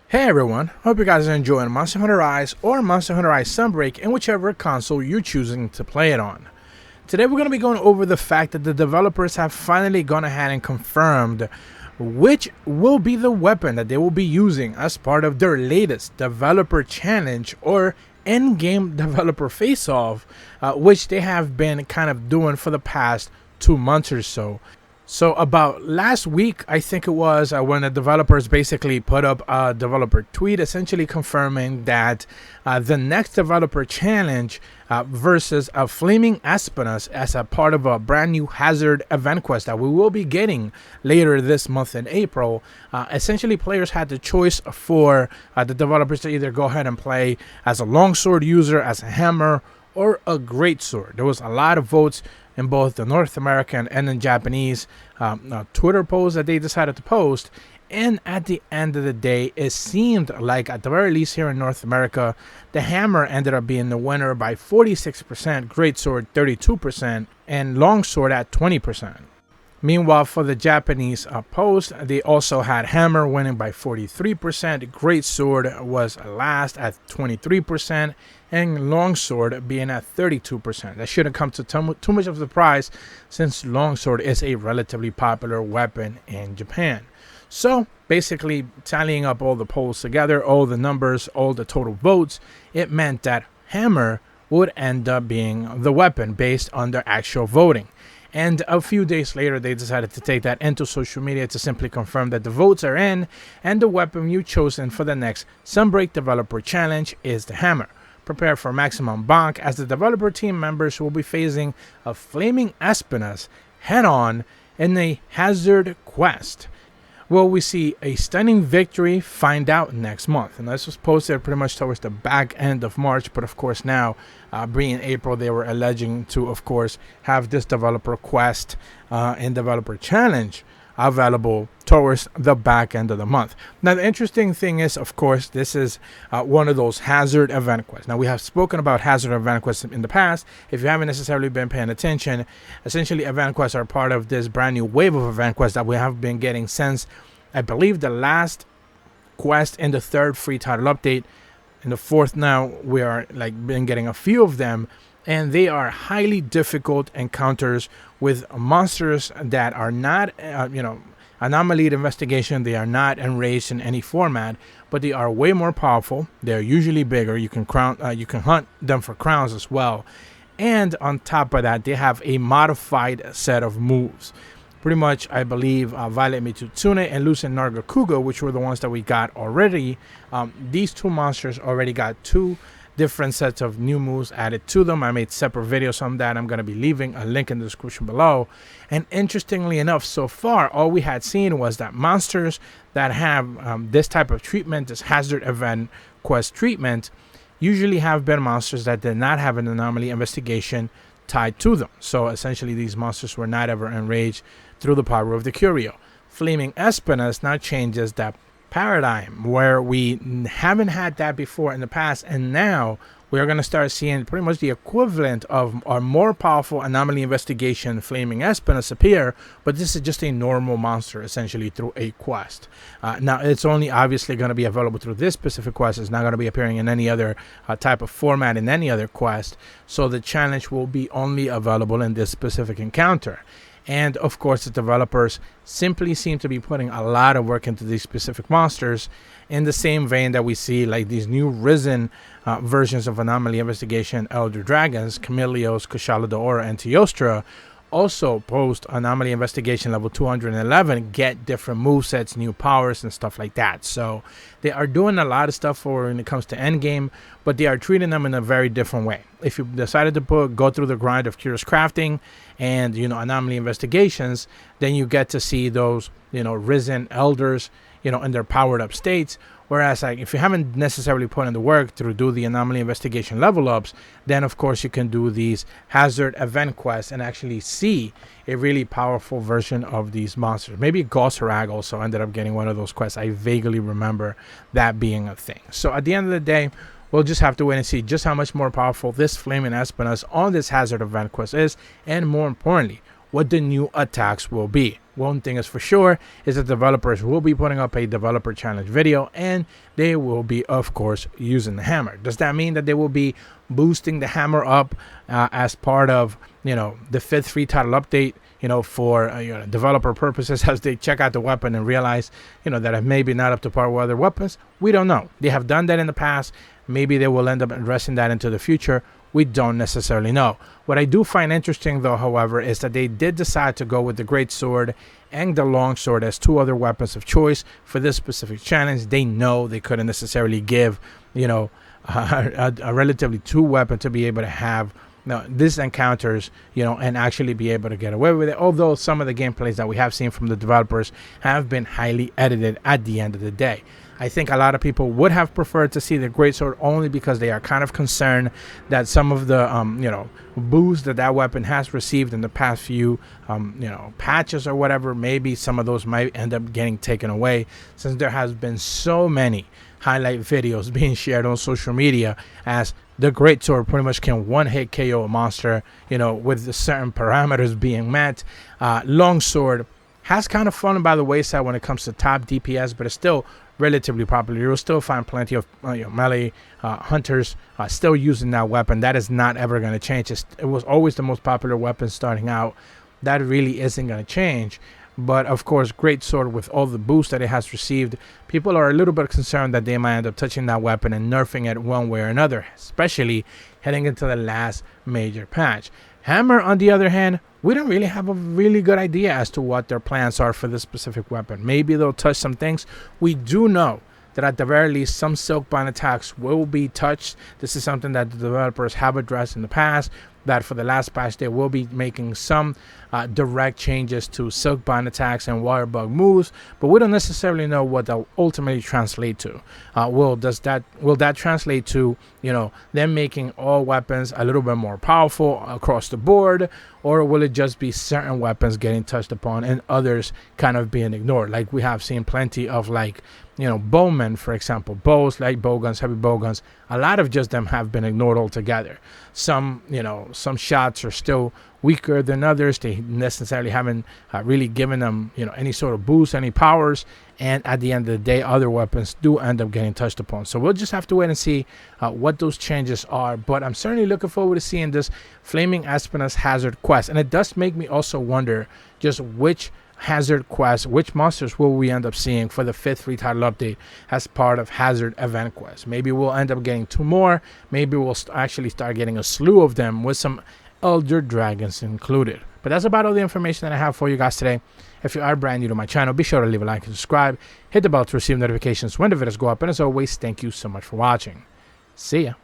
Hey everyone, hope you guys are enjoying Monster Hunter Rise or Monster Hunter Rise Sunbreak in whichever console you're choosing to play it on. Today we're going to be going over the fact that the developers have finally gone ahead and confirmed which will be the weapon that they will be using as part of their latest developer challenge or Endgame developer face-off, which they have been kind of doing for the past 2 months or so. So about last week, I think it was, when the developers basically put up a developer tweet essentially confirming that the next developer challenge versus a Flaming Aspinas as a part of a brand new Hazard event quest that we will be getting later this month in April. Essentially, players had the choice for the developers to either go ahead and play as a longsword user, as a hammer, or a greatsword. There was a lot of votes in both the North American and in Japanese Twitter posts that they decided to post. And at the end of the day, it seemed like, at the very least here in North America, the hammer ended up being the winner by 46%, greatsword 32%, and longsword at 20%. Meanwhile, for the Japanese post, they also had hammer winning by 43%, greatsword was last at 23%, and longsword being at 32%. That shouldn't come to too much of a surprise, since longsword is a relatively popular weapon in Japan. So basically, tallying up all the polls together, all the numbers, all the total votes, it meant that hammer would end up being the weapon based on their actual voting. And a few days later, they decided to take that into social media to simply confirm that the votes are in and the weapon you've chosen for the next Sunbreak Developer Challenge is the hammer. Prepare for maximum bonk, as the developer team members will be facing a Flaming Aspinas head-on in a Hazard quest. Will we see a stunning victory? Find out next month. And this was posted pretty much towards the back end of March, but of course now, being April, they were alleging to, of course, have this developer quest and developer challenge available towards the back end of the month. Now, the interesting thing is, of course, this is one of those Hazard event quests. Now, we have spoken about Hazard event quests in the past. If you haven't necessarily been paying attention, essentially event quests are part of this brand new wave of event quests that we have been getting since, I believe, the last quest in the third free title update. In the fourth now, we are been getting a few of them, and they are highly difficult encounters with monsters that are not, anomaly investigation. They are not enraged in any format, but they are way more powerful. They are usually bigger. You can hunt them for crowns as well, and on top of that, they have a modified set of moves. Pretty much, I believe, Violet Mitutsune and Lucent Nargacuga, which were the ones that we got already. These two monsters already got 2 different sets of new moves added to them. I made separate videos on that. I'm going to be leaving a link in the description below. And interestingly enough, so far, all we had seen was that monsters that have this type of treatment, this Hazard event quest treatment, usually have been monsters that did not have an anomaly investigation tied to them. So essentially, these monsters were not ever enraged through the power of the Curio. Flaming Aspinas now changes that paradigm, where we haven't had that before in the past, and now we're going to start seeing pretty much the equivalent of our more powerful anomaly investigation Flaming Aspinas appear, but this is just a normal monster essentially through a quest. Now, it's only obviously going to be available through this specific quest. It's not going to be appearing in any other type of format in any other quest, so the challenge will be only available in this specific encounter. And of course, the developers simply seem to be putting a lot of work into these specific monsters, in the same vein that we see like these new risen versions of Anomaly Investigation Elder Dragons, Camelios, Kushala Daora, and Teostra, also post Anomaly Investigation level 211, get different movesets, new powers, and stuff like that. So they are doing a lot of stuff for when it comes to Endgame, but they are treating them in a very different way. If you decided to go through the grind of Curious Crafting and, Anomaly Investigations, then you get to see those, risen elders, in their powered up states. Whereas, if you haven't necessarily put in the work to do the Anomaly Investigation level ups, then of course you can do these Hazard event quests and actually see a really powerful version of these monsters. Maybe Gosarag also ended up getting one of those quests. I vaguely remember that being a thing. So at the end of the day, we'll just have to wait and see just how much more powerful this Flaming Aspinas on this Hazard event quest is, and more importantly, what the new attacks will be. one thing is for sure is that developers will be putting up a developer challenge video, and they will be, of course, using the hammer. Does that mean that they will be boosting the hammer up as part of, the 5th free title update, for developer purposes, as they check out the weapon and realize, that it may be not up to par with other weapons? We don't know. They have done that in the past. Maybe they will end up addressing that into the future. We don't necessarily know. What I do find interesting, though, however, is that they did decide to go with the Great Sword and the Long Sword as 2 other weapons of choice for this specific challenge. They know they couldn't necessarily give, a relatively 2 weapon to be able to have these encounters, and actually be able to get away with it. Although some of the gameplays that we have seen from the developers have been highly edited at the end of the day. I think a lot of people would have preferred to see the Greatsword only because they are kind of concerned that some of the, boosts that weapon has received in the past few, patches or whatever, maybe some of those might end up getting taken away, since there has been so many highlight videos being shared on social media as the Greatsword pretty much can one-hit KO a monster, with certain parameters being met. Longsword has kind of fallen by the wayside when it comes to top DPS, but it's still relatively popular. You'll still find plenty of melee hunters still using that weapon. That is not ever going to change. It was always the most popular weapon starting out. That really isn't going to change. But of course, Greatsword, with all the boosts that it has received, people are a little bit concerned that they might end up touching that weapon and nerfing it one way or another, especially heading into the last major patch. Hammer, on the other hand, we don't really have a really good idea as to what their plans are for this specific weapon. Maybe they'll touch some things. We do know that at the very least, some Silkbind attacks will be touched. This is something that the developers have addressed in the past, that for the last patch they will be making some direct changes to Silkbind attacks and Waterbug moves, but we don't necessarily know what they'll ultimately translate to. Will that translate to them making all weapons a little bit more powerful across the board, or will it just be certain weapons getting touched upon and others kind of being ignored? Like we have seen plenty of bowmen, for example, bows, light bowguns, heavy bowguns. A lot of just them have been ignored altogether. Some shots are still weaker than others. They necessarily haven't really given them, any sort of boost, any powers. And at the end of the day, other weapons do end up getting touched upon. So we'll just have to wait and see what those changes are. But I'm certainly looking forward to seeing this Flaming Aspinus Hazard quest. And it does make me also wonder just which Hazard quest, which monsters will we end up seeing for the 5th free title update as part of Hazard event quest. Maybe we'll end up getting 2 more. Maybe we'll actually start getting a slew of them with some Elder Dragons included. But that's about all the information that I have for you guys today. If you are brand new to my channel, be sure to leave a like and subscribe. Hit the bell to receive notifications when the videos go up. And as always, thank you so much for watching. See ya.